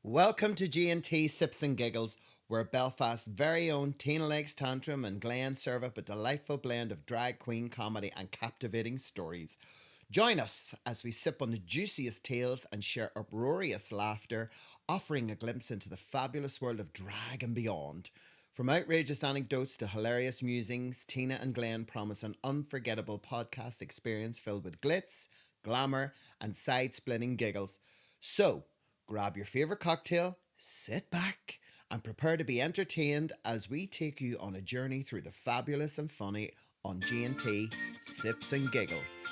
Welcome to G&T Sips and Giggles, where Belfast's very own Tina Legs Tantrum and Glenn serve up a delightful blend of drag queen comedy and captivating stories. Join us as we sip on the juiciest tales and share uproarious laughter, offering a glimpse into the fabulous world of drag and beyond. From outrageous anecdotes to hilarious musings, Tina and Glenn promise an unforgettable podcast experience filled with glitz, glamour, and side-splitting giggles. So, grab your favourite cocktail, sit back, and prepare to be entertained as we take you on a journey through the fabulous and funny on G&T Sips and Giggles.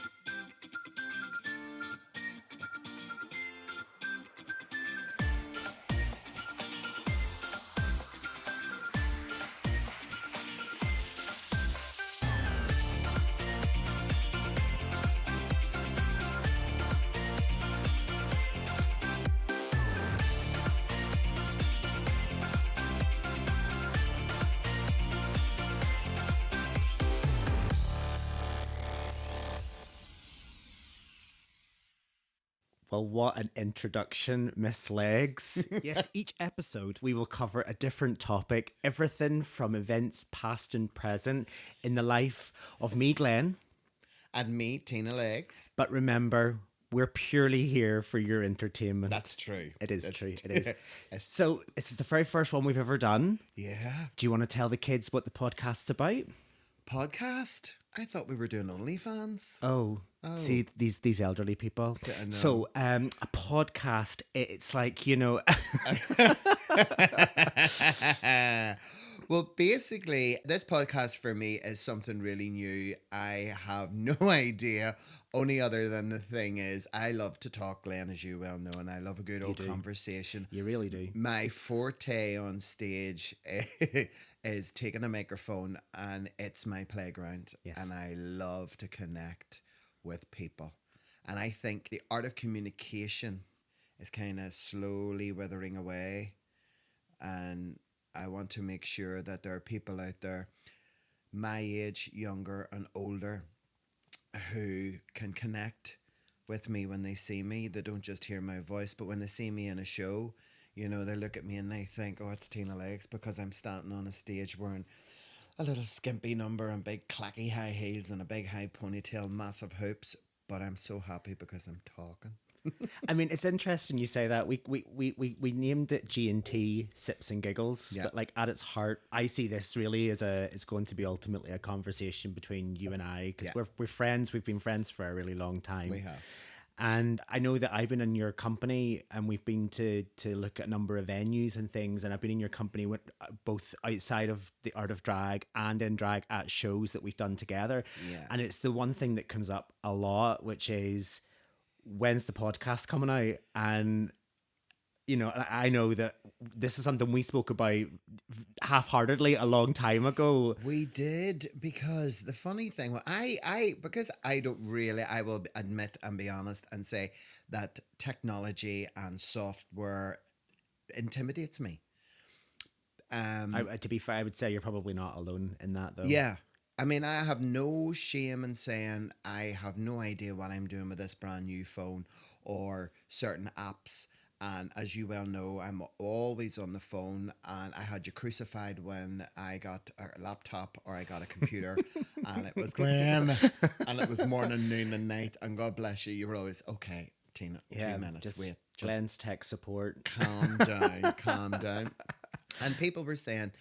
Well, what an introduction, Miss Legs. Yes, each episode we will cover a different topic, everything from events past and present in the life of me, Glenn. And me, Tina Legs. But remember, we're purely here for your entertainment. That's true. It is That's true. It is. So, this is the very first one we've ever done. Yeah. Do you want to tell the kids what the podcast's about? Podcast? I thought we were doing OnlyFans. Oh. See, these elderly people. I know. So, a podcast, it's like, you know... Well, basically, this podcast for me is something really new. I have no idea, only other than the thing is I love to talk, Glenn, as you well know, and I love a good old conversation. You really do. My forte on stage is taking a microphone, and it's my playground. Yes. And I love to connect with people. And I think the art of communication is kind of slowly withering away. And I want to make sure that there are people out there, my age, younger and older, who can connect with me when they see me. They don't just hear my voice, but when they see me in a show, you know, they look at me and they think, oh, it's Tina Legs, because I'm standing on a stage wearing a little skimpy number and big clacky high heels and a big high ponytail, massive hoops. But I'm so happy because I'm talking. I mean, it's interesting you say that. We named it G&T Sips and Giggles, Yeah. but like at its heart, I see this really as it's going to be ultimately a conversation between you and I, because we're friends. We've been friends for a really long time. We have. And I know that I've been in your company, and we've been to look at a number of venues and things, and I've been in your company with both outside of the art of drag and in drag at shows that we've done together. Yeah. And it's the one thing that comes up a lot, which is, when's the podcast coming out? And you know, I know that this is something we spoke about half-heartedly a long time ago. We did, because the funny thing, well, because I don't really, I will admit and be honest and say that technology and software intimidates me. To be fair, I would say you're probably not alone in that, though. Yeah. I mean, I have no shame in saying I have no idea what I'm doing with this brand new phone or certain apps. And as you well know, I'm always on the phone, and I had you crucified when I got a laptop or I got a computer, and it was Glenn, and it was morning, noon and night, and God bless you, you were always, okay, Tina, 2 minutes, just wait. Just Glenn's tech support. calm down, calm down. And people were saying,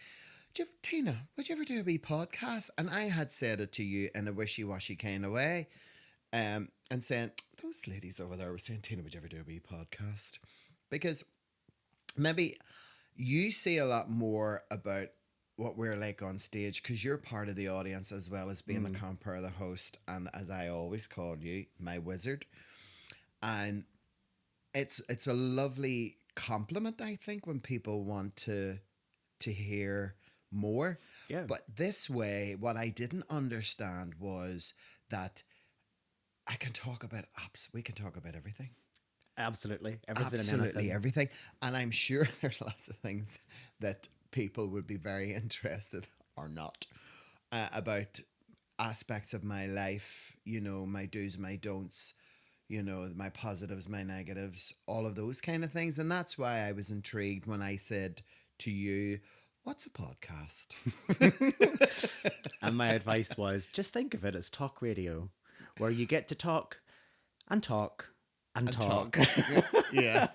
Tina, would you ever do a wee podcast? And I had said it to you in a wishy-washy kind of way, and saying, those ladies over there were saying, Tina, would you ever do a wee podcast? Because maybe you see a lot more about what we're like on stage, because you're part of the audience as well as being the compere, the host, and as I always call you, my wizard. And it's a lovely compliment, I think, when people want to hear more. Yeah. But this way, what I didn't understand was that I can talk about apps. We can talk about everything. Absolutely. Everything Absolutely and anything. everything. And I'm sure there's lots of things that people would be very interested or not about aspects of my life, you know, my do's, my don'ts, my positives, my negatives, all of those kind of things. And that's why I was intrigued when I said to you, what's a podcast? And my advice was just think of it as talk radio, where you get to talk and talk and talk. Yeah.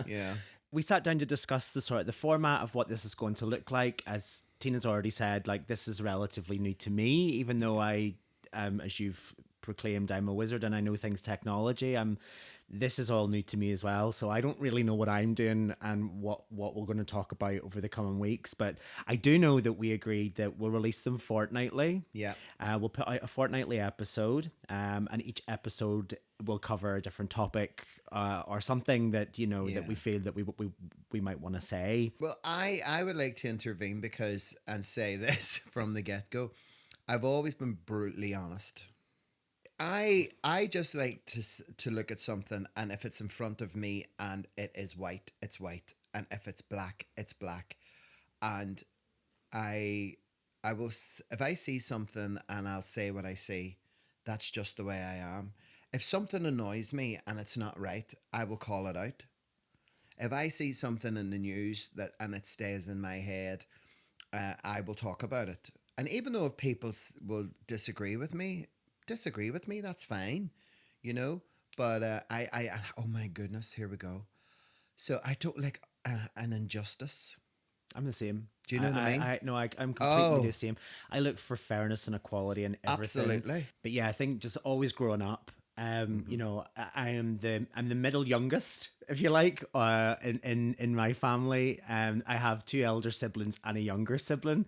Yeah. We sat down to discuss the format of what this is going to look like. As Tina's already said, like, this is relatively new to me, even though I, as you've proclaimed, I'm a wizard and I know things technology. This is all new to me as well, so I don't really know what I'm doing and what we're going to talk about over the coming weeks. But I do know that we agreed that we'll release them fortnightly. Yeah. We'll put out a fortnightly episode, and each episode will cover a different topic or something that that we feel that we might want to say. Well, I would like to intervene and say this from the get-go. I've always been brutally honest. I just like to look at something, and if it's in front of me and it is white, it's white, and if it's black, it's black, and I will, if I see something and I'll say what I see. That's just the way I am. If something annoys me and it's not right, I will call it out. If I see something in the news and it stays in my head, I will talk about it. And even though if people will disagree with me, that's fine, But oh my goodness, here we go. So I don't like an injustice. I'm the same. Do you know what I mean? I'm completely the same. I look for fairness and equality in everything. Absolutely. But yeah, I think just always growing up, I'm the middle youngest, if you like, in my family. I have two elder siblings and a younger sibling.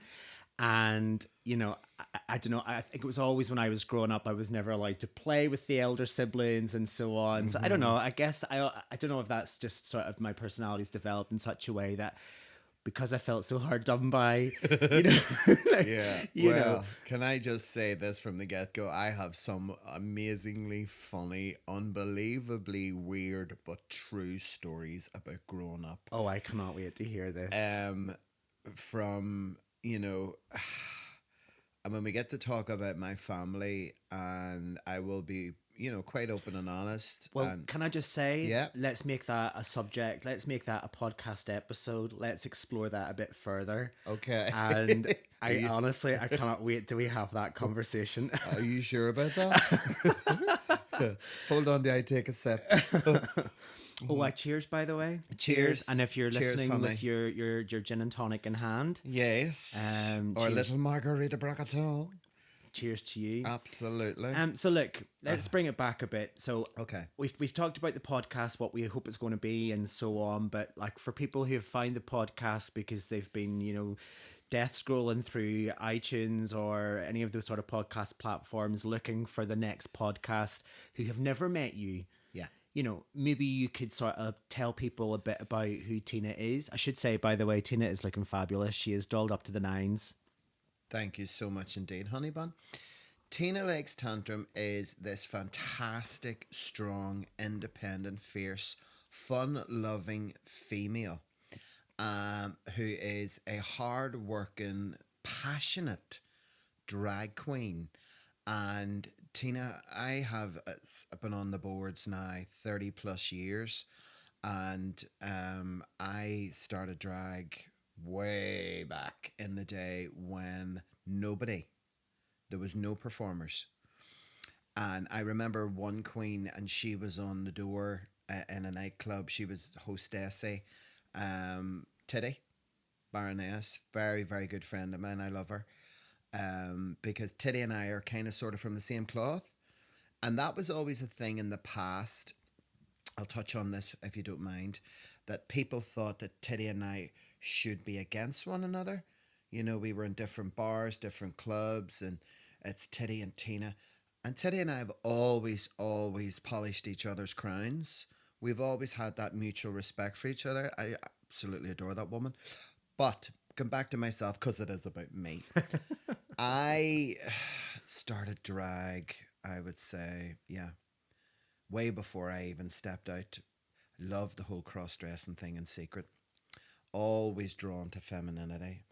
And, I don't know, I think it was always when I was growing up, I was never allowed to play with the elder siblings and so on. So I don't know, I guess, I don't know if that's just sort of my personality's developed in such a way that because I felt so hard done by, Can I just say this from the get-go? I have some amazingly funny, unbelievably weird, but true stories about growing up. Oh, I cannot wait to hear this. From, and when we get to talk about my family, and I will be, quite open and honest. Well, can I just say, yeah, let's make that a subject. Let's make that a podcast episode. Let's explore that a bit further. Okay. And I cannot wait till we have that conversation. Are you sure about that? Hold on till I take a sip. Oh, cheers, by the way. Cheers. And if you're listening honey. with your gin and tonic in hand. Yes. Or a little margarita braccato. Cheers to you. Absolutely. So look, let's bring it back a bit. So okay, we've talked about the podcast, what we hope it's going to be, and so on. But like for people who have found the podcast because they've been, death scrolling through iTunes or any of those sort of podcast platforms looking for the next podcast, who have never met you. Yeah. Maybe you could sort of tell people a bit about who Tina is. I should say, by the way, Tina is looking fabulous. She is dolled up to the nines. Thank you so much indeed, honey bun. Tina Likes Tantrum is this fantastic, strong, independent, fierce, fun-loving female who is a hard-working, passionate drag queen. And Tina, I have been on the boards now 30 plus years, and I started drag way back in the day when there was no performers. And I remember one queen, and she was on the door in a nightclub. She was hostessy, Titty Baroness, very, very good friend of mine. I love her because Titty and I are kind of sort of from the same cloth. And that was always a thing in the past. I'll touch on this if you don't mind, that people thought that Titty and I should be against one another. We were in different bars, different clubs, and it's Titty and Tina. And Titty and I have always, always polished each other's crowns. We've always had that mutual respect for each other. I absolutely adore that woman. But come back to myself, because it is about me. I started drag, I would say, way before I even stepped out. Loved the whole cross-dressing thing in secret. Always drawn to femininity.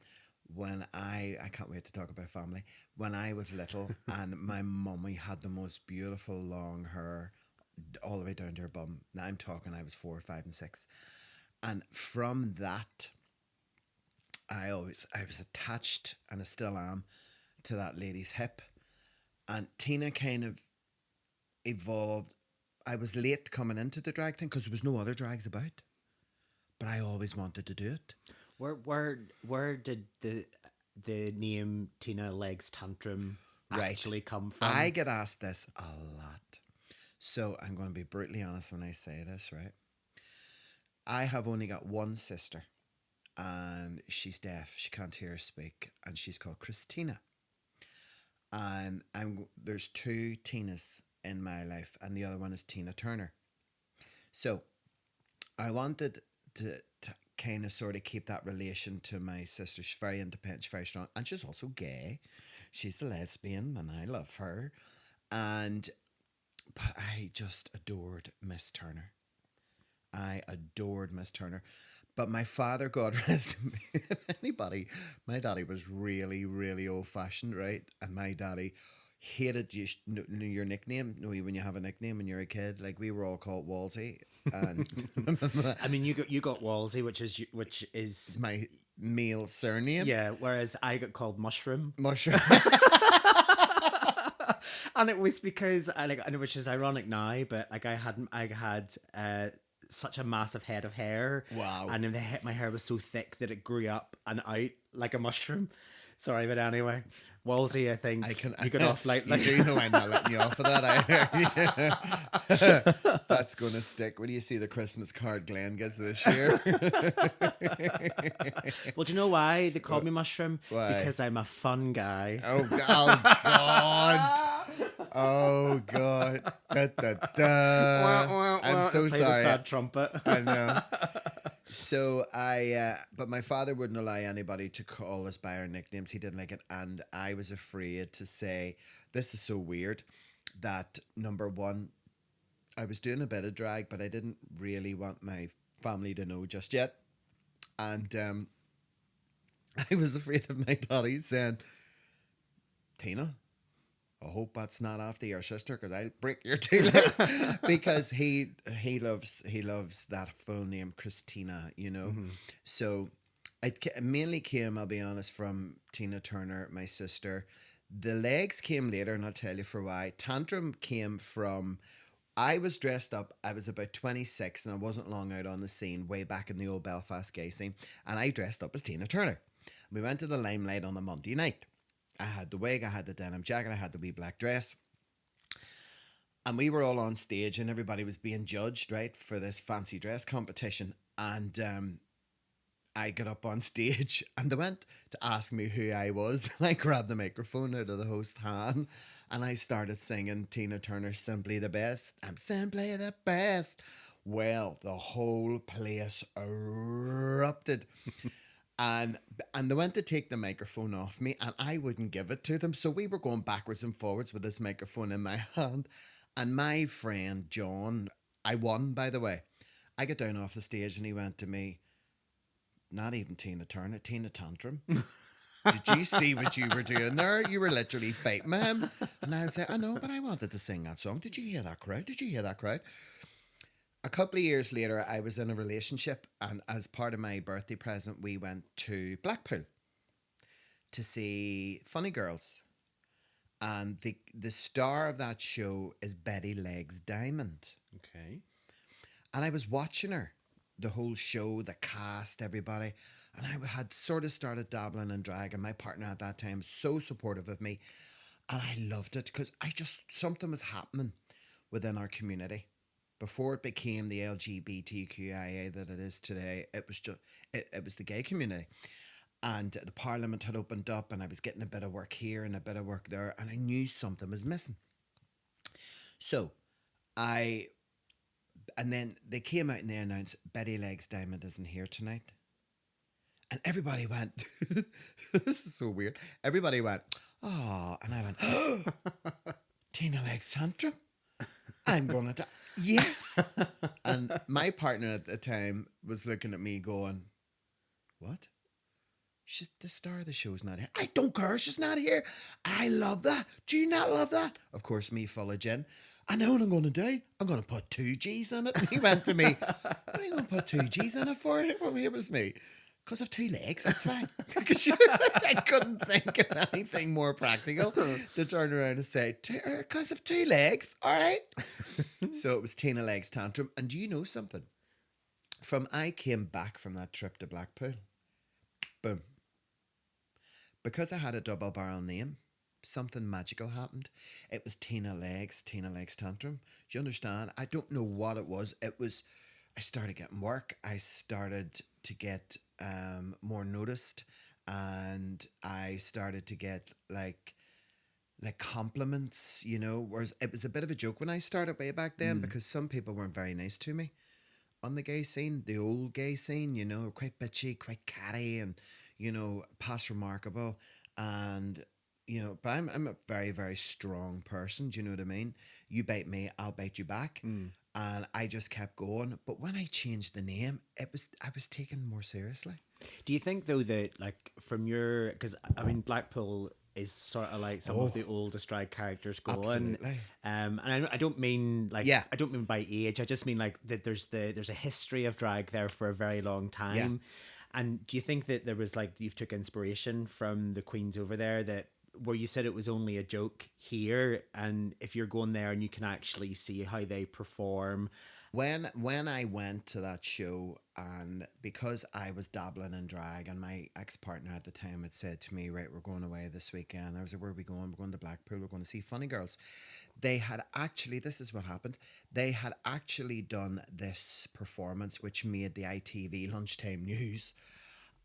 When I can't wait to talk about family. When I was little and my mummy had the most beautiful long hair, all the way down to her bum. Now I'm talking, I was 4, 5, and 6. And from that, I was attached, and I still am, to that lady's hip. And Tina kind of evolved. I was late coming into the drag thing because there was no other drags about, but I always wanted to do it. Where did the name Tina Legs Tantrum actually come from? I get asked this a lot. So I'm going to be brutally honest when I say this, right? I have only got one sister, and she's deaf. She can't hear or speak, and she's called Christina. And there's 2 Tinas in my life, and the other one is Tina Turner. So I wanted to kind of sort of keep that relation to my sister. She's very independent, she's very strong, and she's also gay. She's a lesbian, and I love her. But I just adored Miss Turner. I adored Miss Turner. But my father, God rest him, my daddy was really, really old-fashioned, right? And my daddy hated your nickname. No, when you have a nickname when you're a kid, like we were all called Wolsey. And I mean, you got Wolsey, which is my male surname. Yeah, whereas I got called Mushroom. And it was because which is ironic now, but like I had such a massive head of hair. Wow. And then my hair was so thick that it grew up and out like a mushroom. Sorry, but anyway, Wolsey, I think you got off like you do know I'm not letting you off of that. That's going to stick. When do you see the Christmas card Glenn gets this year? Well, do you know why they called me Mushroom? Why? Because I'm a fun guy. Oh God. Oh God. Da, da, da. I'm so Play sorry. the sad trumpet. I know. So but my father wouldn't allow anybody to call us by our nicknames. He didn't like it, and I was afraid to say, this is so weird, that number one, I was doing a bit of drag, but I didn't really want my family to know just yet, and I was afraid of my daddy saying, Tina, I hope that's not after your sister, because I'll break your 2 legs. Because he loves that full name, Christina, you know. Mm-hmm. So it mainly came, I'll be honest, from Tina Turner, my sister. The legs came later, and I'll tell you for why. Tantrum came from, I was dressed up, I was about 26, and I wasn't long out on the scene, way back in the old Belfast gay scene, and I dressed up as Tina Turner. We went to the Limelight on a Monday night. I had the wig, I had the denim jacket, I had the wee black dress. And we were all on stage, and everybody was being judged, right, for this fancy dress competition. And I got up on stage, and they went to ask me who I was. And I grabbed the microphone out of the host's hand, and I started singing Tina Turner's Simply the Best. I'm simply the best. Well, the whole place erupted. And they went to take the microphone off me, and I wouldn't give it to them. So we were going backwards and forwards with this microphone in my hand. And my friend John, I won, by the way. I got down off the stage, and he went to me, not even Tina Turner, Tina Tantrum. Did you see what you were doing there? You were literally fighting him. And I was like, I know, but I wanted to sing that song. Did you hear that crowd? Did you hear that crowd? A couple of years later, I was in a relationship, and as part of my birthday present, we went to Blackpool to see Funny Girls. And the star of that show is Betty Legs Diamond. Okay. And I was watching her, the whole show, the cast, everybody. And I had sort of started dabbling in drag, and my partner at that time was so supportive of me. And I loved it because something was happening within our community. Before it became the LGBTQIA that it is today, it was just it was the gay community. And the Parliament had opened up, and I was getting a bit of work here and a bit of work there, and I knew something was missing. So and then they came out and they announced Betty Legs Diamond isn't here tonight. And everybody went, this is so weird. Everybody went, oh, and I went, oh, Tina Legs Tantrum. I'm going to die. Yes. And my partner at the time was looking at me going, what? She's the star of the show's not here. I don't care. She's not here. I love that. Do you not love that? Of course, me full of gin. I know what I'm going to do. I'm going to put 2 G's in it. And he went to me, what are you going to put 2 G's in it for? Well, here was me. Because I've 2 legs, that's why. I couldn't think of anything more practical to turn around and say, because of 2 legs, all right? So it was Tina Legs Tantrum. And do you know something? From I came back from that trip to Blackpool, boom. Because I had a double barrel name, something magical happened. It was Tina Legs Tantrum. Do you understand? I don't know what it was. I started getting work. I started to get more noticed, and I started to get like compliments, whereas it was a bit of a joke when I started way back then because some people weren't very nice to me on the gay scene, the old gay scene, quite bitchy, quite catty, and, past remarkable. And, but I'm a very, very strong person. Do you know what I mean? You bite me, I'll bite you back. And I just kept going. But when I changed the name, I was taken more seriously. Do you think though that like from your, because I mean Blackpool is sort of like some of the oldest drag characters going. Absolutely. And I don't mean like Yeah. I don't mean by age. I just mean like that there's a history of drag there for a very long time. And do you think that there was like you've took inspiration from the queens over there that where you said it was only a joke here, and if you're going there and you can actually see how they perform. When I went to that show, and because I was dabbling in drag, and my ex-partner at the time had said to me, right, we're going away this weekend. I was like, where are we going? We're going to Blackpool. We're going to see Funny Girls. They had actually, this is what happened. They had actually done this performance, which made the ITV lunchtime news.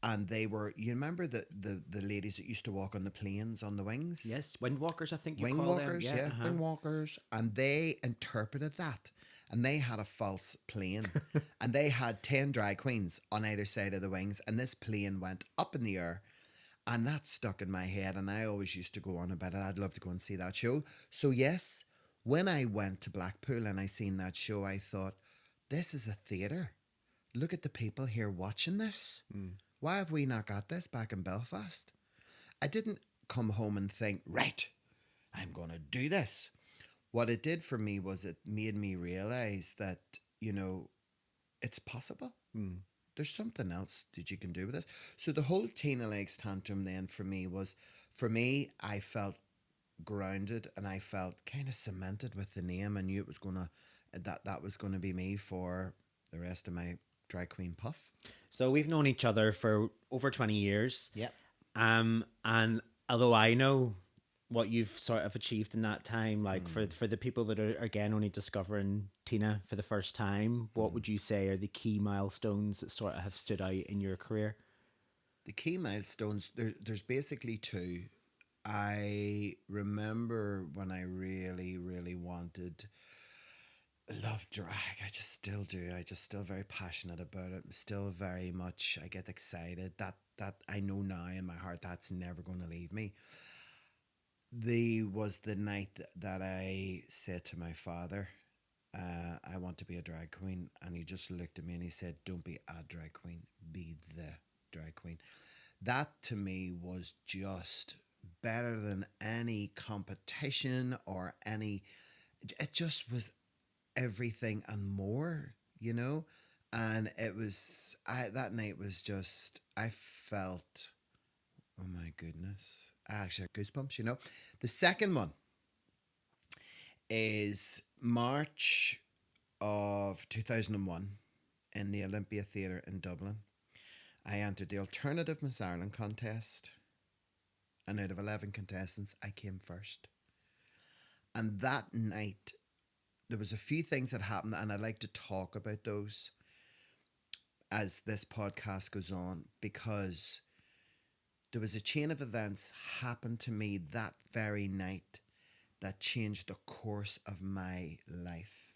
And they were, you remember the ladies that used to walk on the planes on the wings? Yes, windwalkers, I think you Wing call walkers, them. yeah, wing walkers. And they interpreted that. And they had a false plane. And they had 10 drag queens on either side of the wings. And this plane went up in the air. And that stuck in my head. And I always used to go on about it. I'd love to go and see that show. So yes, when I went to Blackpool and I seen that show, I thought, this is a theatre. Look at the people here watching this. Why have we not got this back in Belfast? I didn't come home and think, right, I'm going to do this. What it did for me was it made me realise that, it's possible. There's something else that you can do with this. So the whole Tina Legs Tantrum then for me, I felt grounded and I felt kind of cemented with the name. I knew it was that was going to be me for the rest of my drag queen puff. So we've known each other for over 20 years. Yep. And although I know what you've sort of achieved in that time, like for the people that are again only discovering Tina for the first time, what would you say are the key milestones that sort of have stood out in your career? The key milestones, there's basically two. I remember when I really, really loved drag. I just still do. I just still very passionate about it. I'm still very much, I get excited. That I know now in my heart that's never going to leave me. Was the night that I said to my father, I want to be a drag queen. And he just looked at me and he said, don't be a drag queen, be the drag queen. That to me was just better than any competition or any, it just was everything and more, and it was, that night was just, I felt, oh my goodness, I actually had goosebumps, The second one is March of 2001 in the Olympia Theatre in Dublin. I entered the Alternative Miss Ireland contest, and out of 11 contestants, I came first. And that night, there was a few things that happened, and I'd like to talk about those as this podcast goes on, because there was a chain of events happened to me that very night that changed the course of my life.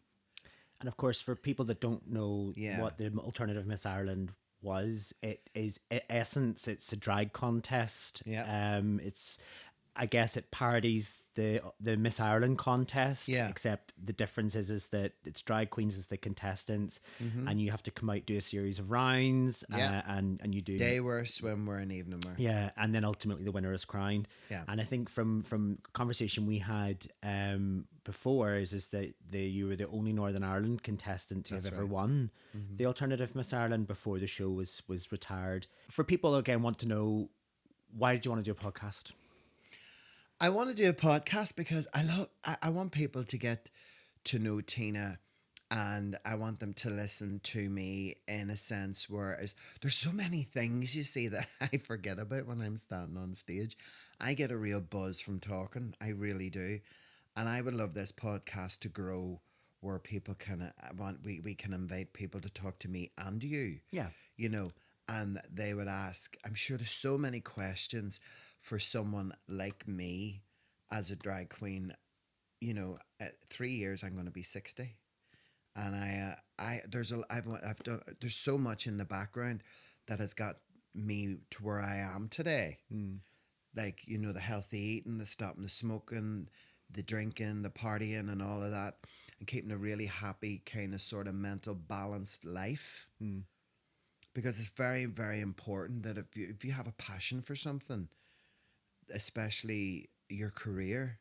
And of course, for people that don't know Yeah. what the Alternative Miss Ireland was, it is in essence, it's a drag contest. Yeah. It's I guess it parodies the Miss Ireland contest. Yeah. Except the difference is that it's drag queens as the contestants, and you have to come out, do a series of rounds, Yeah. and you do Daywear, swimwear, and evening wear. yeah, and then ultimately the winner is crowned. Yeah. And I think from conversation we had before is that you were the only Northern Ireland contestant to have ever won the alternative Miss Ireland before the show was retired. For people again want to know, why did you want to do a podcast? I want to do a podcast because I want people to get to know Tina, and I want them to listen to me in a sense where there's so many things you see that I forget about when I'm standing on stage. I get a real buzz from talking. I really do. And I would love this podcast to grow where people we can invite people to talk to me and you. Yeah. You know, and they would ask, I'm sure there's so many questions for someone like me as a drag queen. You know, at 3 years I'm going to be 60, and there's so much in the background that has got me to where I am today. Like, you know, the healthy eating, the stopping the smoking, the drinking, the partying, and all of that, and keeping a really happy kind of sort of mental balanced life. Because it's very, very important that if you have a passion for something, especially your career,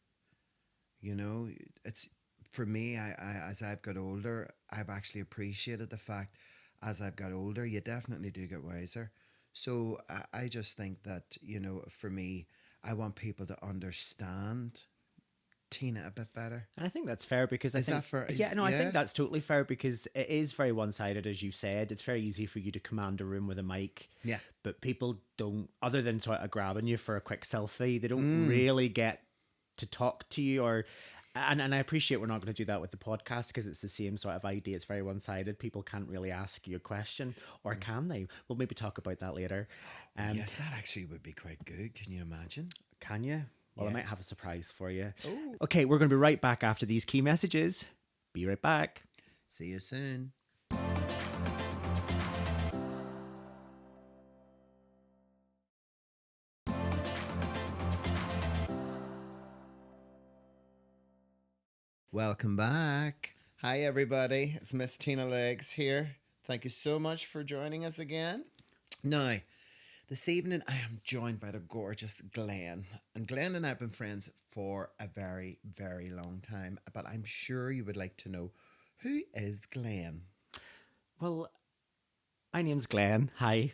you know, it's for me. I as I've got older, I've actually appreciated the fact as I've got older, you definitely do get wiser. So I just think that, you know, for me, I want people to understand Tina a bit better. And I think that's fair because I Is think that fair? yeah, no, I Yeah. think that's totally fair because it is very one-sided, as you said. It's very easy for you to command a room with a mic. Yeah. But people don't, other than sort of grabbing you for a quick selfie, they don't really get to talk to you and I appreciate we're not going to do that with the podcast because it's the same sort of idea. It's very one-sided. People can't really ask you a question, or can they? We'll maybe talk about that later. Yes, that actually would be quite good. Can you imagine? Can you? Well, I Yeah. might have a surprise for you. Oh. Okay, we're going to be right back after these key messages. Be right back. See you soon. Welcome back. Hi, everybody. It's Miss Tina Legs here. Thank you so much for joining us again. Now, this evening I am joined by the gorgeous Glenn. And Glenn and I have been friends for a very, very long time. But I'm sure you would like to know, who is Glenn? Well, my name's Glenn. Hi.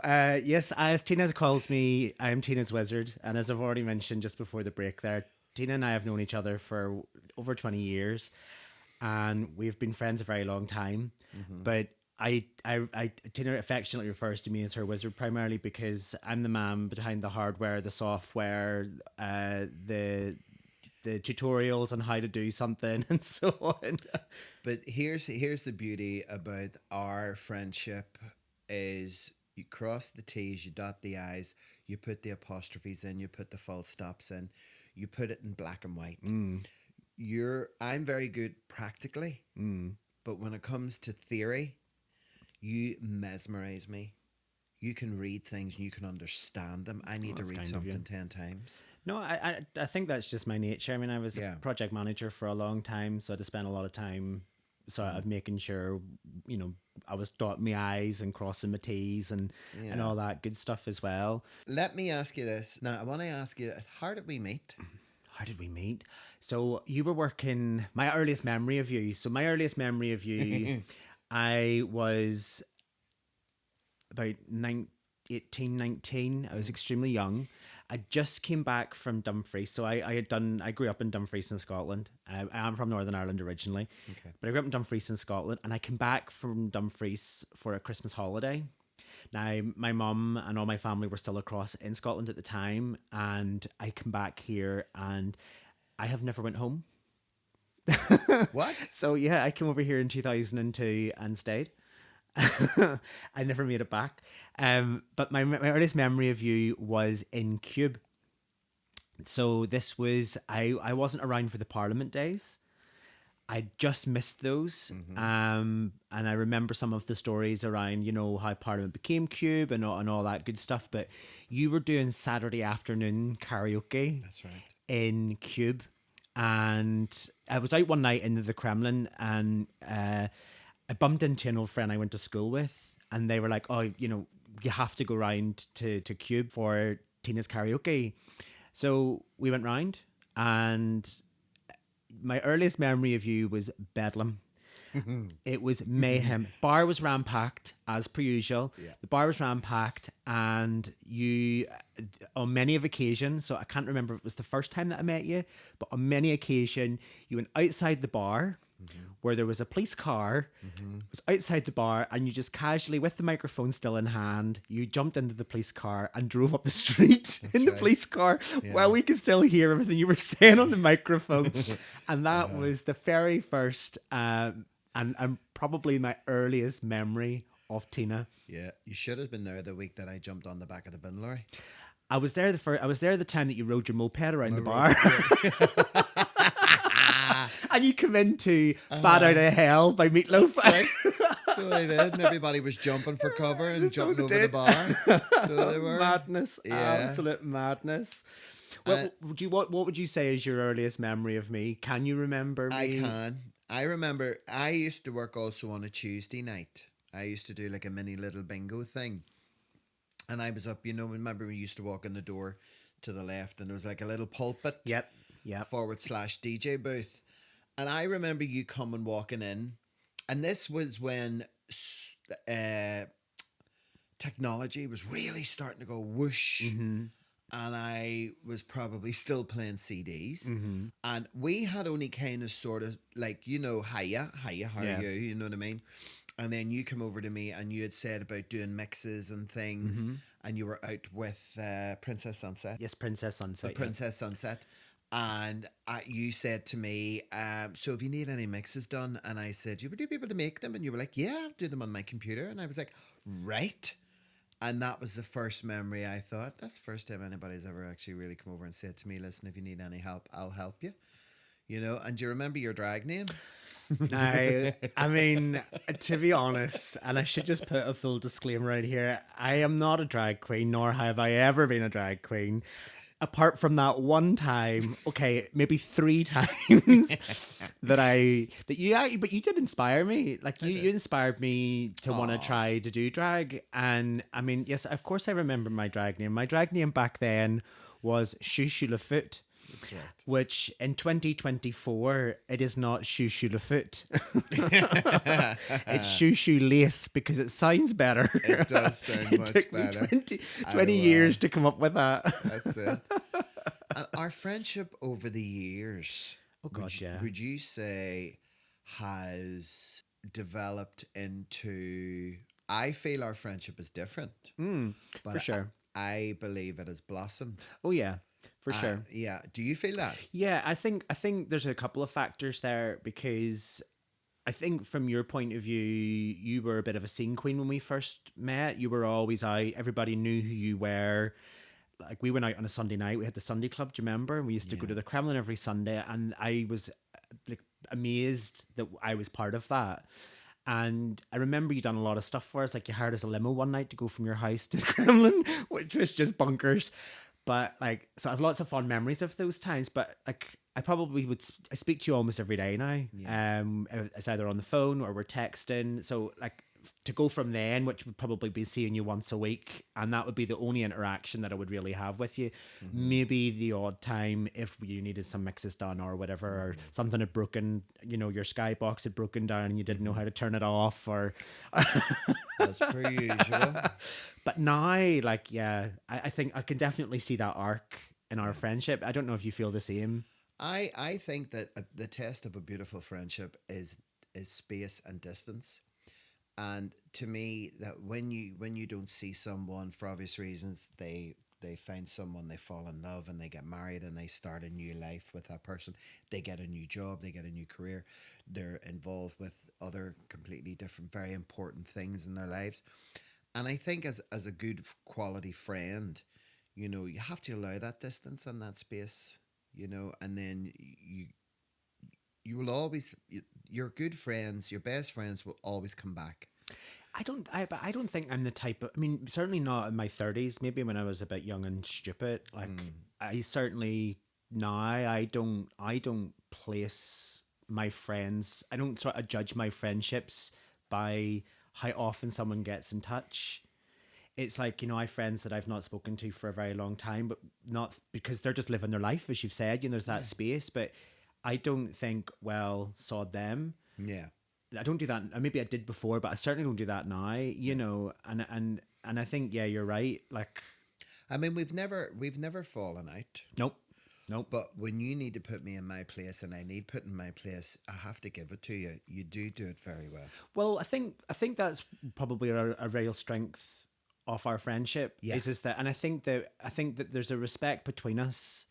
Yes, as Tina calls me, I'm Tina's wizard. And as I've already mentioned just before the break there, Tina and I have known each other for over 20 years. And we've been friends a very long time. But Tina affectionately refers to me as her wizard primarily because I'm the man behind the hardware, the software, the tutorials on how to do something and so on. But here's the beauty about our friendship is you cross the T's, you dot the I's, you put the apostrophes in, you put the full stops in, you put it in black and white. I'm very good practically, but when it comes to theory, you mesmerize me. You can read things and you can understand them. I need to read something 10 times. No, I think that's just my nature. I mean, I was Yeah. a project manager for a long time, so I had to spend a lot of time sort of making sure, you know, I was dotting my I's and crossing my T's and all that good stuff as well. Let me ask you this. Now, I want to ask you, how did we meet? How did we meet? So you were working, my earliest memory of you. I was about 18, 19. I was extremely young. I just came back from Dumfries. So I grew up in Dumfries in Scotland. I am from Northern Ireland originally. Okay. But I grew up in Dumfries in Scotland, and I came back from Dumfries for a Christmas holiday. Now, my mum and all my family were still across in Scotland at the time, and I come back here, and I have never went home. What? So yeah, I came over here in 2002 and stayed. I never made it back. But my earliest memory of you was in Cube. So this was, I wasn't around for the Parliament days. I just missed those. And and I remember some of the stories around, you know, how Parliament became Cube and all that good stuff. But you were doing Saturday afternoon karaoke. That's right. In Cube, and I was out one night into the Kremlin, and I bumped into an old friend I went to school with, and they were like, "Oh, you know, you have to go round to Cube for Tina's karaoke." So we went round, and my earliest memory of you was Bedlam. It was mayhem. Bar was ram-packed, as per usual. Yeah. The bar was ram-packed, and you, on many of occasions, so I can't remember if it was the first time that I met you, but on many occasions, you went outside the bar, where there was a police car, it was outside the bar, and you just casually, with the microphone still in hand, you jumped into the police car and drove up the street in the right. police car while we could still hear everything you were saying on the microphone. And that Uh-huh. was the very first and probably my earliest memory of Tina. Yeah, you should have been there the week that I jumped on the back of the bin lorry. I was there the time that you rode your moped around the bar. And you come into Bad Out of Hell by Meatloaf. Right. So they did, and everybody was jumping for cover and So jumping they over the did. bar. So they were Madness. Yeah. Absolute madness. Well, what would you say is your earliest memory of me? Can you remember me? I can. I remember I used to work also on a Tuesday night. I used to do like a mini little bingo thing. And I was up, you know, remember we used to walk in the door to the left and there was like a little pulpit Yep. /DJ booth. And I remember you coming walking in. And this was when technology was really starting to go whoosh. Mm-hmm. And I was probably still playing CDs. And we had only kind of sort of like, you know, hiya, how Yeah. are you? You know what I mean? And then you come over to me and you had said about doing mixes and things. And you were out with Princess Sunset. Yes, Princess Sunset. Princess Sunset. And you said to me, so if you need any mixes done, and I said, would you be able to make them? And you were like, yeah, I'll do them on my computer. And I was like, right. And that was the first memory. I thought, that's the first time anybody's ever actually really come over and said to me, listen, if you need any help, I'll help you. You know, and do you remember your drag name? Now, I mean, to be honest, and I should just put a full disclaimer out here, I am not a drag queen, nor have I ever been a drag queen. Apart from that one time, okay, maybe 3 times but you did inspire me. Like you inspired me to want to try to do drag. And I mean, yes, of course I remember my drag name. My drag name back then was Shushu Lafoot. That's right. Which in 2024, it is not Shushu Lafoot. It's Shushu Lace because it sounds better. It does sound much took me better. 20 years to come up with that. That's it. And our friendship over the years, would you say has developed into, I feel our friendship is different. But for sure. I believe it has blossomed. Oh, yeah. For sure. Yeah. Do you feel that? Yeah, I think there's a couple of factors there because I think from your point of view, you were a bit of a scene queen when we first met. You were always out. Everybody knew who you were. Like we went out on a Sunday night. We had the Sunday Club. Do you remember? We used to go to the Kremlin every Sunday, and I was like amazed that I was part of that. And I remember you done a lot of stuff for us. Like you hired us a limo one night to go from your house to the Kremlin, which was just bonkers. But like, so I have lots of fond memories of those times. But like, I probably I speak to you almost every day now. Yeah. It's either on the phone or we're texting. So like, to go from then, which would probably be seeing you once a week, and that would be the only interaction that I would really have with you. Maybe the odd time if you needed some mixes done or whatever, or something had broken, you know, your skybox had broken down and you didn't know how to turn it off, or As per usual. But now, like, yeah, I think I can definitely see that arc in our friendship. I don't know if you feel the same. I think that the test of a beautiful friendship is space and distance. And to me, that when you don't see someone for obvious reasons, they find someone, they fall in love, and they get married, and they start a new life with that person. They get a new job, they get a new career. They're involved with other completely different, very important things in their lives. And I think as a good quality friend, you know, you have to allow that distance and that space, you know, and then you will always, your good friends, your best friends will always come back. But I don't think I'm the type of. I mean, certainly not in my 30s. Maybe when I was a bit young and stupid. Like I certainly now I don't place my friends. I don't sort of judge my friendships by how often someone gets in touch. It's like, I have friends that I've not spoken to for a very long time, but not because they're just living their life, as you've said. There's that space, but I don't think, well, sod them. Yeah. I don't do that. Maybe I did before, but I certainly don't do that now. And I think, yeah, you're right. Like, I mean, we've never fallen out. nope. But when you need to put me in my place and I need put in my place, I have to give it to you. You do it very well. Well, I think that's probably a real strength of our friendship. Yeah. Is that, and I think that there's a respect between us,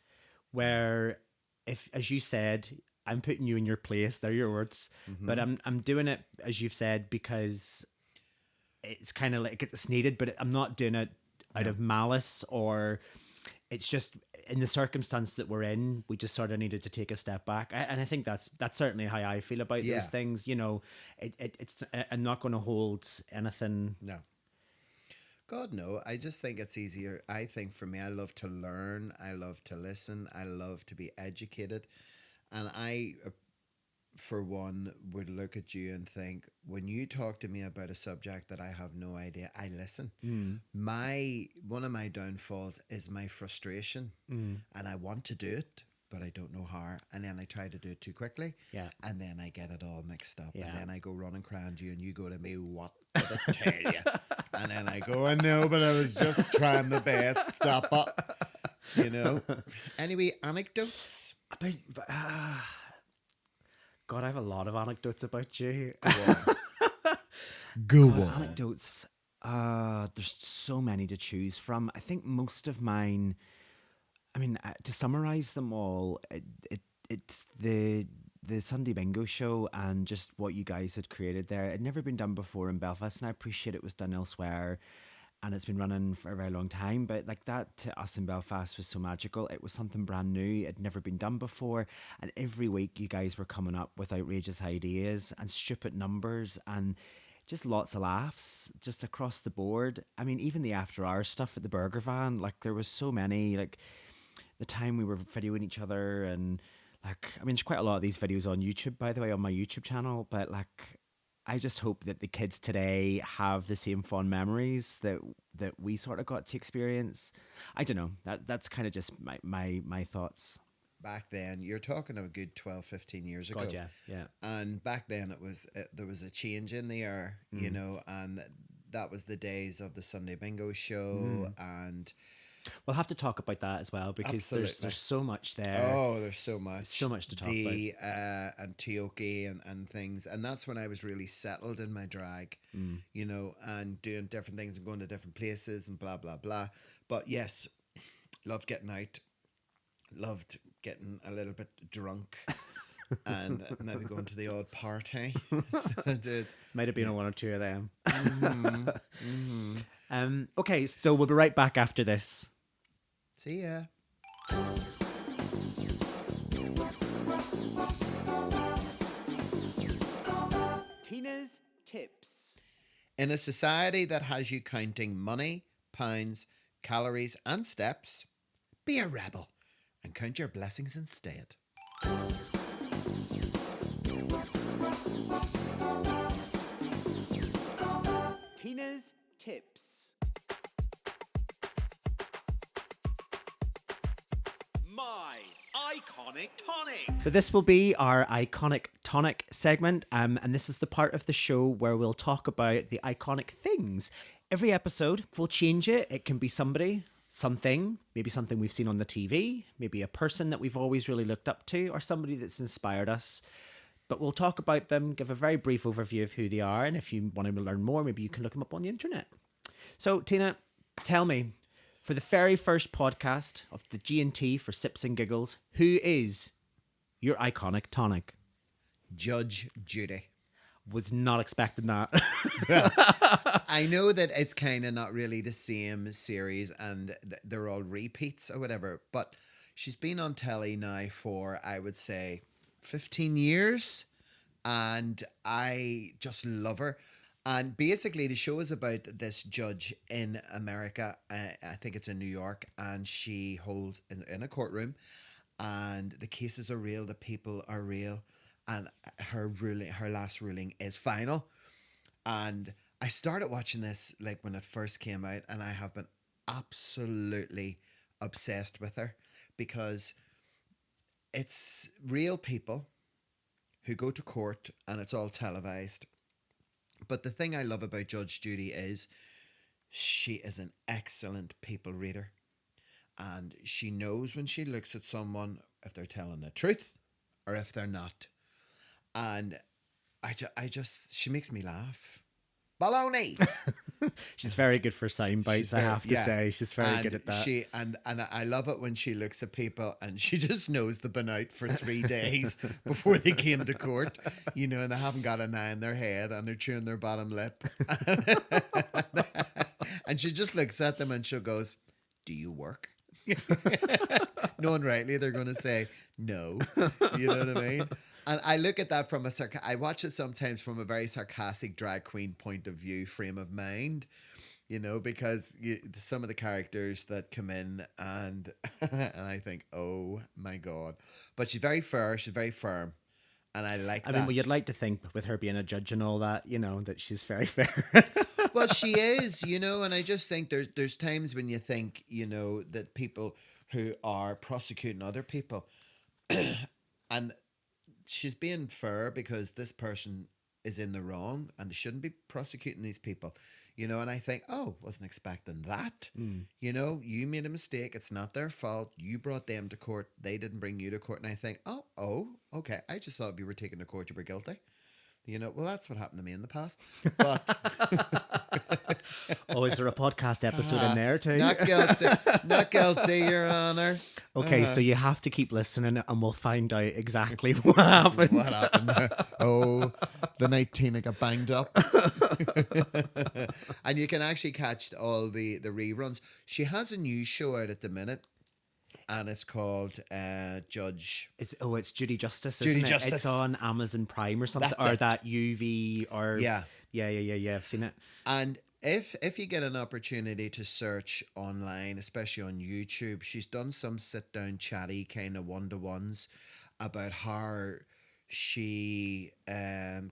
where, if, as you said, I'm putting you in your place. They're your words, but I'm doing it, as you've said, because it's kind of like it's needed. But I'm not doing it out of malice, or it's just in the circumstance that we're in. We just sort of needed to take a step back, and I think that's certainly how I feel about those things. It's I'm not going to hold anything. No. God, no. I just think it's easier. I think for me, I love to learn. I love to listen. I love to be educated. And I, for one, would look at you and think, when you talk to me about a subject that I have no idea, I listen. One of my downfalls is my frustration. And I want to do it, but I don't know how. And then I try to do it too quickly. Yeah. And then I get it all mixed up. Yeah. And then I go running crying to you, and you go to me, what did I tell you? And then I go, I know, but I was just trying my best. Stop it. Anyway, anecdotes. God, I have a lot of anecdotes about you. Go on. Anecdotes. There's so many to choose from. I think most of mine. I mean, to summarize them all, it's the Sunday Bingo show and just what you guys had created there. It had never been done before in Belfast, and I appreciate it was done elsewhere, and it's been running for a very long time. But like, that to us in Belfast was so magical. It was something brand new. It had never been done before, and every week you guys were coming up with outrageous ideas and stupid numbers and just lots of laughs just across the board. I mean, even the after hours stuff at the burger van, like there was so many, like the time we were videoing each other, and like, I mean, there's quite a lot of these videos on YouTube, by the way, on my YouTube channel, but like, I just hope that the kids today have the same fond memories that we sort of got to experience. I don't know. That's kind of just my thoughts. Back then, you're talking of a good 12, 15 years ago. God, yeah. And back then there was a change in the air, and that was the days of the Sunday Bingo show. And we'll have to talk about that as well, because there's so much there. Oh, there's so much. So much to talk about. Antioche and things. And that's when I was really settled in my drag, and doing different things and going to different places and blah, blah, blah. But yes, loved getting out. Loved getting a little bit drunk. And maybe going to the odd party. So I did. Might have been on one or two of them. Okay, so we'll be right back after this. See ya. Tina's tips. In a society that has you counting money, pounds, calories, and steps, be a rebel and count your blessings instead. Tina's tips. My iconic tonic. So this will be our iconic tonic segment, and this is the part of the show where we'll talk about the iconic things. Every episode we'll change it. It can be somebody, something, maybe something we've seen on the TV, maybe a person that we've always really looked up to, or somebody that's inspired us. But we'll talk about them, give a very brief overview of who they are, and if you want to learn more, maybe you can look them up on the internet. So, Tina, tell me, for the very first podcast of the G&T for Sips and Giggles, who is your iconic tonic? Judge Judy. Was not expecting that. I know that it's kind of not really the same series and they're all repeats or whatever, but she's been on telly now for, I would say, 15 years, and I just love her. And basically, the show is about this judge in America. I think it's in New York, and she holds in a courtroom, and the cases are real, the people are real, and her last ruling is final. And I started watching this like when it first came out, and I have been absolutely obsessed with her because it's real people who go to court, and it's all televised. But the thing I love about Judge Judy is she is an excellent people reader, and she knows when she looks at someone if they're telling the truth or if they're not. And I just she makes me laugh. Baloney. She's very good for sound bites, I have to say. She's very good at that. And I love it when she looks at people and she just knows they've been out for 3 days before they came to court, you know, and they haven't got an eye in their head and they're chewing their bottom lip. And she just looks at them and she goes, "Do you work?" Knowing rightly, they're going to say no. You know what I mean? And I look at that from I watch it sometimes from a very sarcastic drag queen point of view, frame of mind, you know, because some of the characters that come in and I think, oh my God. But she's very fair, she's very firm. And I like that. I mean, well, you'd like to think with her being a judge and all that, you know, that she's very fair. Well, she is, you know, and I just think there's times when you think, you know, that people who are prosecuting other people and she's being fair because this person is in the wrong and they shouldn't be prosecuting these people, you know, and I think, oh, wasn't expecting that. You know, you made a mistake. It's not their fault. You brought them to court. They didn't bring you to court. And I think, oh, okay. I just thought if you were taken to court, you were guilty. You know, well, that's what happened to me in the past. But oh, is there a podcast episode in there too? Not guilty, Your Honor. Okay, so you have to keep listening and we'll find out exactly what happened. What happened? Oh, the night Tina got banged up. And you can actually catch all the reruns. She has a new show out at the minute. And it's called Judge. It's Judy Justice. Judy isn't it? Justice. It's on Amazon Prime or something, That's or it. that UV, or yeah. I've seen it. And if you get an opportunity to search online, especially on YouTube, she's done some sit down chatty kind of 1-to-1s about how she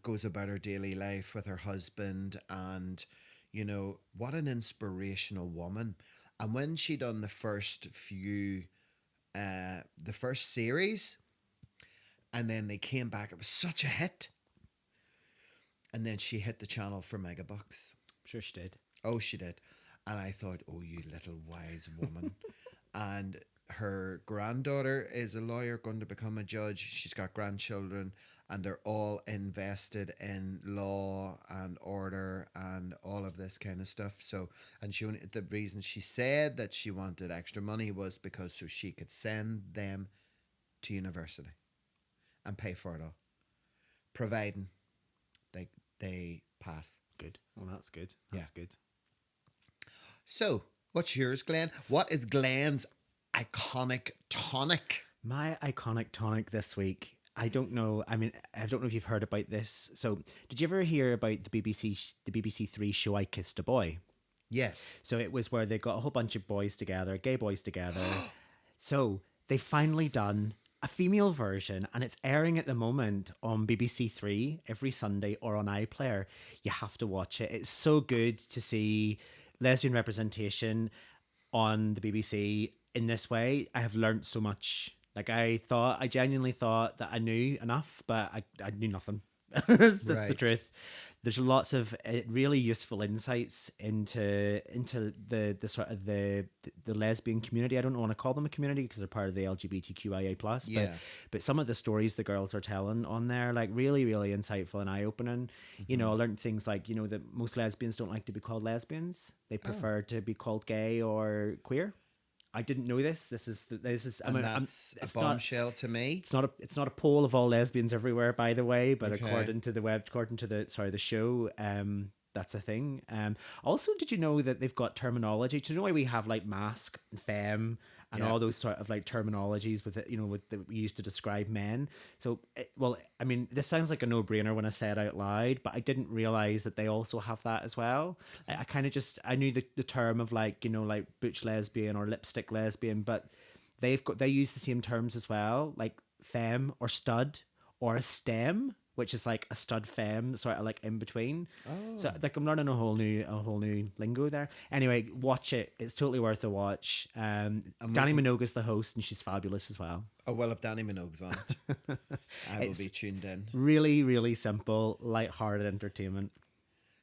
goes about her daily life with her husband, and you know what an inspirational woman. And when she done the first series, and then they came back, it was such a hit. And then she hit the channel for megabucks. Sure she did. Oh, she did. And I thought, oh, you little wise woman. And her granddaughter is a lawyer, going to become a judge. She's got grandchildren, and they're all invested in law and order and all of this kind of stuff. So, and the reason she said that she wanted extra money was because so she could send them to university and pay for it all, providing they pass. Good. Well, that's good. That's good. So, what's yours, Glenn? What is Glenn's iconic tonic? My iconic tonic this week, I don't know. I mean, I don't know if you've heard about this. So, did you ever hear about the BBC Three show I Kissed a Boy? Yes. So it was where they got a whole bunch of boys together, gay boys together. So they finally done a female version, and it's airing at the moment on BBC Three every Sunday or on iPlayer. You have to watch it. It's so good to see lesbian representation on the BBC in this way. I have learned so much. Like I genuinely thought that I knew enough, but I knew nothing. That's the truth. There's lots of really useful insights into the sort of the lesbian community. I don't want to call them a community because they're part of the LGBTQIA plus. But some of the stories the girls are telling on there, like really, really insightful and eye opening. You know, I learned things like, you know, that most lesbians don't like to be called lesbians. They prefer to be called gay or queer. I didn't know this. This is. That's a bombshell to me. It's not a poll of all lesbians everywhere, by the way. But according to the show, that's a thing. Also, did you know that they've got terminology? Do you know why we have like masc, femme, and all those sort of like terminologies with it, with that we used to describe men. So, I mean, this sounds like a no-brainer when I say it out loud, but I didn't realize that they also have that as well. I kind of I knew the term of like, like butch lesbian or lipstick lesbian, but they use the same terms as well, like femme or stud or a stem, which is like a stud femme, sort of like in between. So like I'm learning a whole new lingo there. Anyway, watch it; it's totally worth a watch. Danny Minogue's the host, and she's fabulous as well. Oh well, if Danny Minogue's on it, I will be tuned in. Really, really simple, light-hearted entertainment.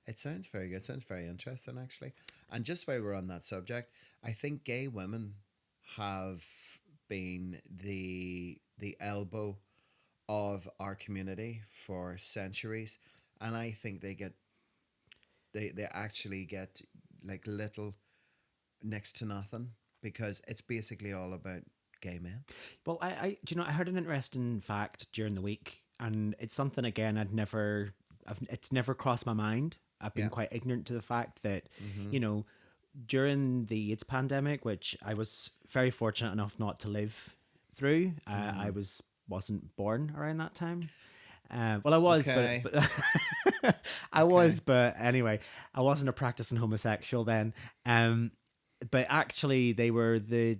It sounds very good. Sounds very interesting, actually. And just while we're on that subject, I think gay women have been the elbow of our community for centuries, and I think they actually get like little next to nothing because it's basically all about gay men. Well, I I heard an interesting fact during the week, and it's something again it's never crossed my mind. I've been quite ignorant to the fact that during the AIDS pandemic, which I was very fortunate enough not to live through, I wasn't born around that time. Well, I was, Okay. but I was, but anyway, I wasn't a practicing homosexual then. But actually, they were they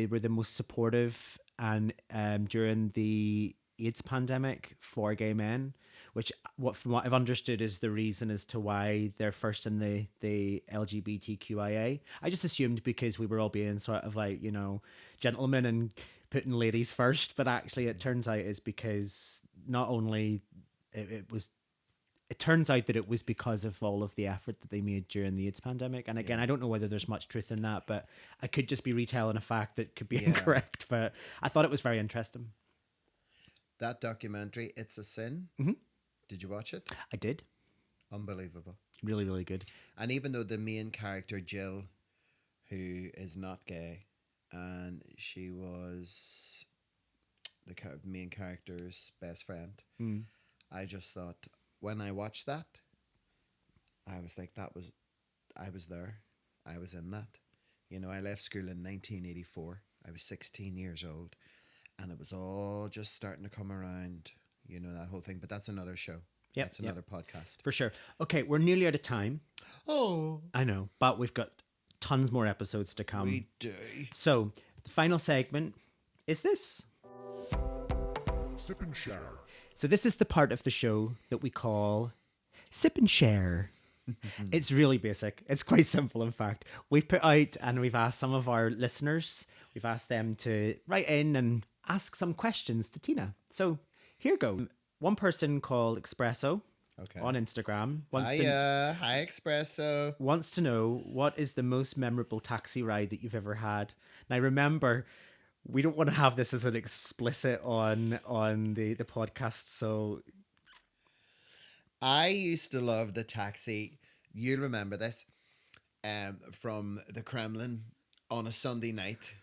were the most supportive and during the AIDS pandemic for gay men, which from what I've understood is the reason as to why they're first in the LGBTQIA. I just assumed because we were all being sort of like gentlemen and putting ladies first, but actually it turns out is because not only it turns out that it was because of all of the effort that they made during the AIDS pandemic. And again, I don't know whether there's much truth in that, but I could just be retelling a fact that could be incorrect, but I thought it was very interesting. That documentary, It's a Sin. Mm-hmm. Did you watch it? I did. Unbelievable. Really, really good. And even though the main character, Jill, who is not gay, and she was the main character's best friend, I just thought, when I watched that, I was like, I was there. I was in that. I left school in 1984. I was 16 years old. And it was all just starting to come around, that whole thing. But that's another show. Yep, That's another podcast. For sure. Okay, we're nearly out of time. Oh. I know, but we've got tons more episodes to come. We do. So, the final segment is this. Sip and share. So this is the part of the show that we call Sip and Share. It's really basic. It's quite simple, in fact. We've put out and we've asked some of our listeners, we've asked them to write in and ask some questions to Tina. So here go. One person called Espresso on Instagram Hi, Espresso. wants to know, what is the most memorable taxi ride that you've ever had? Now remember, we don't want to have this as an explicit on the podcast, so I used to love the taxi. You remember this from the Kremlin on a Sunday night.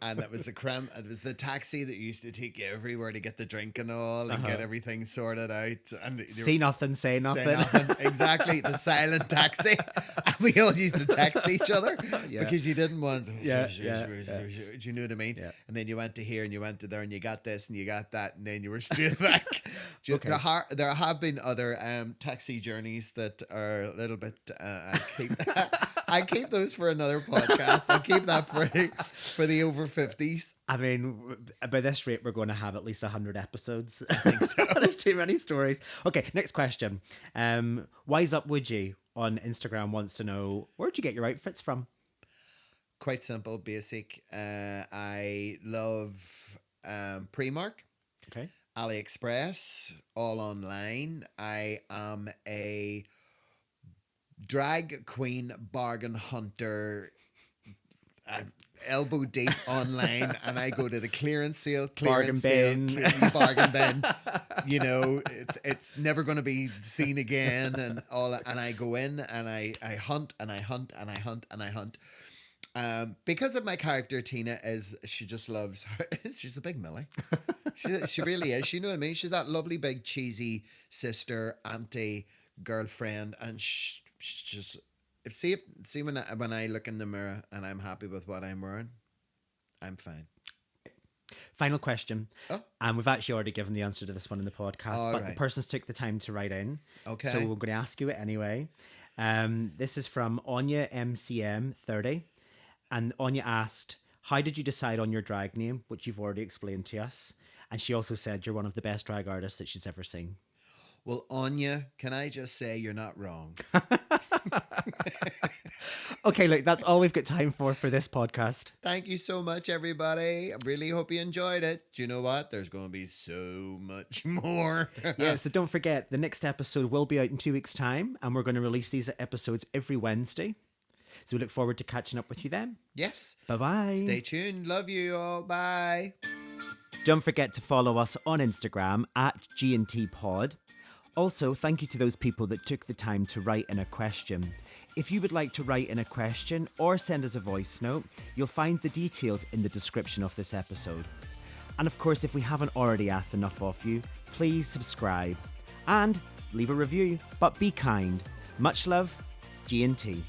And it was the taxi that used to take you everywhere to get the drink and all and get everything sorted out. And see nothing, say nothing. Say nothing. Exactly, the silent taxi. And we all used to text each other because you didn't want. Do you know what I mean? Yeah. And then you went to here and you went to there and you got this and you got that and then you were straight back. Okay. There have been other taxi journeys that are a little bit. I keep those for another podcast. I'll keep that for the over 50s. I mean, by this rate, we're going to have at least 100 episodes. I think so. There's too many stories. Okay, next question. Wise Up Woodgie on Instagram wants to know, where'd you get your outfits from? Quite simple, basic. I love Primark. Okay. AliExpress, all online. I am a drag queen bargain hunter, elbow deep online, and I go to the clearance sale, Bargain bin. bargain bin. It's never going to be seen again, and all. And I go in and I hunt and I hunt and I hunt and I hunt. Because of my character, Tina she just loves her. She's a big Millie. She really is. You know what I mean? She's that lovely big cheesy sister, auntie, girlfriend, and she's just see when I look in the mirror and I'm happy with what I'm wearing, I'm fine. Final question. Oh. And we've actually already given the answer to this one in the podcast, All but the right. person's took the time to write in. Okay. So we're going to ask you it anyway. This is from Anya MCM30. And Anya asked, how did you decide on your drag name, which you've already explained to us? And she also said you're one of the best drag artists that she's ever seen. Well, Anya, can I just say you're not wrong? Okay, look, that's all we've got time for this podcast. Thank you so much, everybody. I really hope you enjoyed it. Do you know what? There's going to be so much more. Yeah, so don't forget, the next episode will be out in 2 weeks' time, and we're going to release these episodes every Wednesday. So we look forward to catching up with you then. Yes. Bye-bye. Stay tuned. Love you all. Bye. Don't forget to follow us on Instagram at G&T Pod. Also, thank you to those people that took the time to write in a question. If you would like to write in a question or send us a voice note, you'll find the details in the description of this episode. And of course, if we haven't already asked enough of you, please subscribe and leave a review, but be kind. Much love, G&T.